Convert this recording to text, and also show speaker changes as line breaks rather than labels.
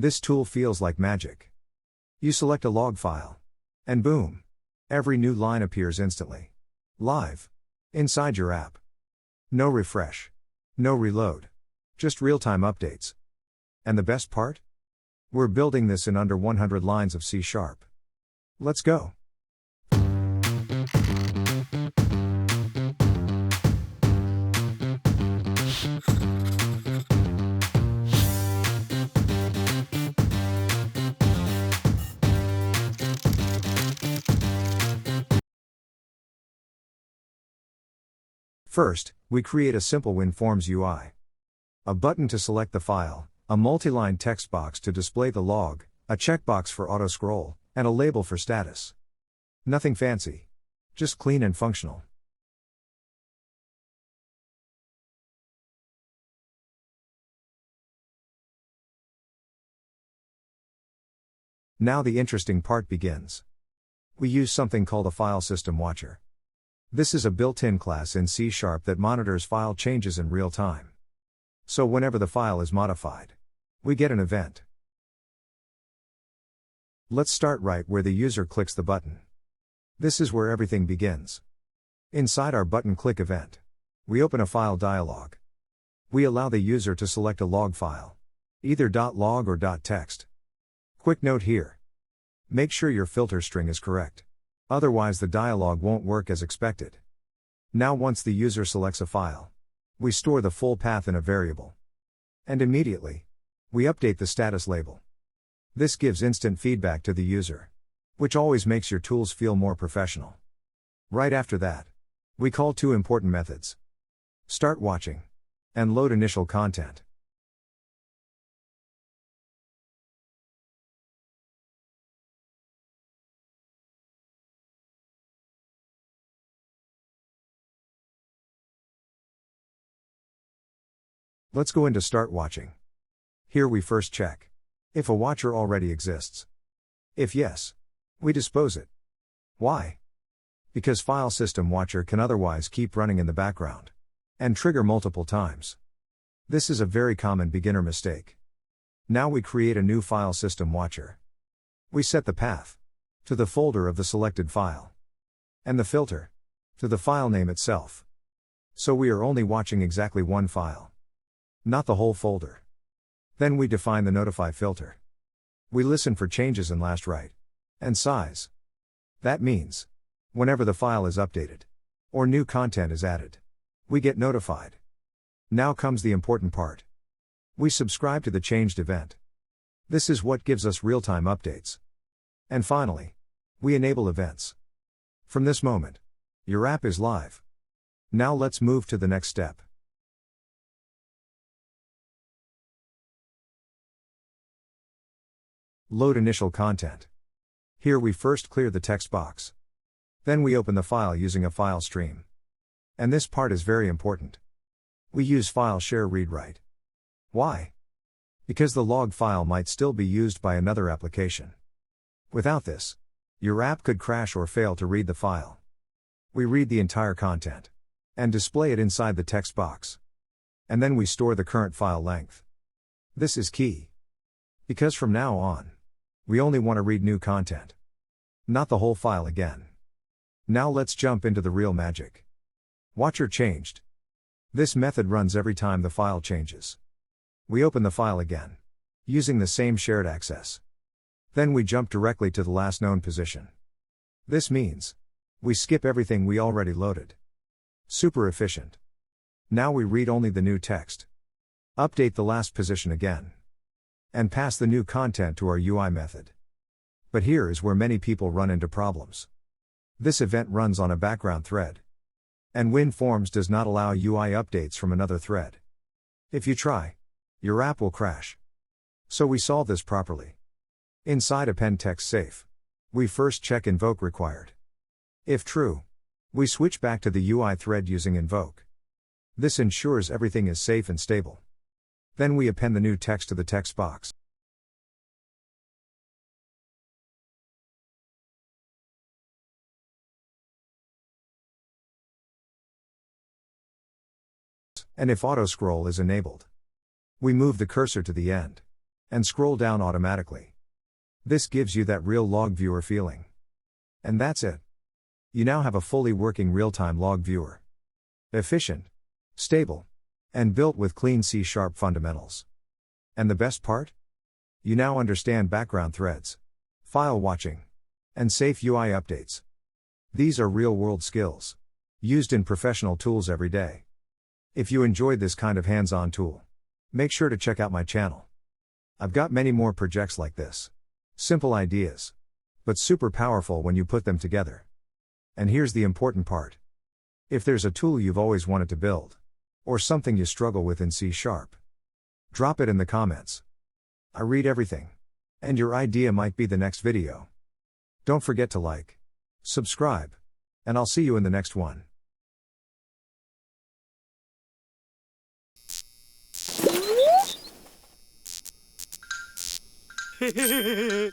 This tool feels like magic. You select a log file. And boom! Every new line appears instantly. Live. Inside your app. No refresh. No reload. Just real-time updates. And the best part? We're building this in under 100 lines of C#. Let's go. First, we create a simple WinForms UI. A button to select the file, a multi-line text box to display the log, a checkbox for auto-scroll, and a label for status. Nothing fancy. Just clean and functional. Now the interesting part begins. We use something called a FileSystemWatcher. This is a built-in class in C# that monitors file changes in real time. So whenever the file is modified, we get an event. Let's start right where the user clicks the button. This is where everything begins. Inside our button click event, we open a file dialog. We allow the user to select a log file, either .log or .text. Quick note here. Make sure your filter string is correct. Otherwise the dialog won't work as expected. Now once the user selects a file, we store the full path in a variable. And immediately, we update the status label. This gives instant feedback to the user, which always makes your tools feel more professional. Right after that, we call two important methods. Start watching and load initial content. Let's go into Start Watching. Here we first check if a watcher already exists. If yes, we dispose it. Why? Because FileSystemWatcher can otherwise keep running in the background and trigger multiple times. This is a very common beginner mistake. Now we create a new FileSystemWatcher. We set the path to the folder of the selected file and the filter to the file name itself. So we are only watching exactly one file, not the whole folder. Then we define the notify filter. We listen for changes in last write and size. That means, whenever the file is updated or new content is added, we get notified. Now comes the important part. We subscribe to the changed event. This is what gives us real-time updates. And finally, we enable events. From this moment, your app is live. Now let's move to the next step. Load initial content. Here we first clear the text box. Then we open the file using a file stream. And this part is very important. We use file share read write. Why? Because the log file might still be used by another application. Without this, your app could crash or fail to read the file. We read the entire content and display it inside the text box. And then we store the current file length. This is key. Because from now on, we only want to read new content, not the whole file again. Now let's jump into the real magic. Watcher changed. This method runs every time the file changes. We open the file again, using the same shared access. Then we jump directly to the last known position. This means, we skip everything we already loaded. Super efficient. Now we read only the new text. Update the last position again. And pass the new content to our UI method. But here is where many people run into problems. This event runs on a background thread. And WinForms does not allow UI updates from another thread. If you try, your app will crash. So we solve this properly. Inside append text safe, we first check Invoke required. If true, we switch back to the UI thread using Invoke. This ensures everything is safe and stable. Then we append the new text to the text box. And if auto scroll is enabled, we move the cursor to the end. and scroll down automatically. This gives you that real log viewer feeling. And that's it. You now have a fully working real-time log viewer. Efficient, stable, and built with clean C# fundamentals. And the best part? You now understand background threads, file watching, and safe UI updates. These are real-world skills, used in professional tools every day. If you enjoyed this kind of hands-on tool, make sure to check out my channel. I've got many more projects like this. Simple ideas, but super powerful when you put them together. And here's the important part. If there's a tool you've always wanted to build, or something you struggle with in C#, drop it in the comments. I read everything, and your idea might be the next video. Don't forget to like, subscribe, and I'll see you in the next one.
Hehehehe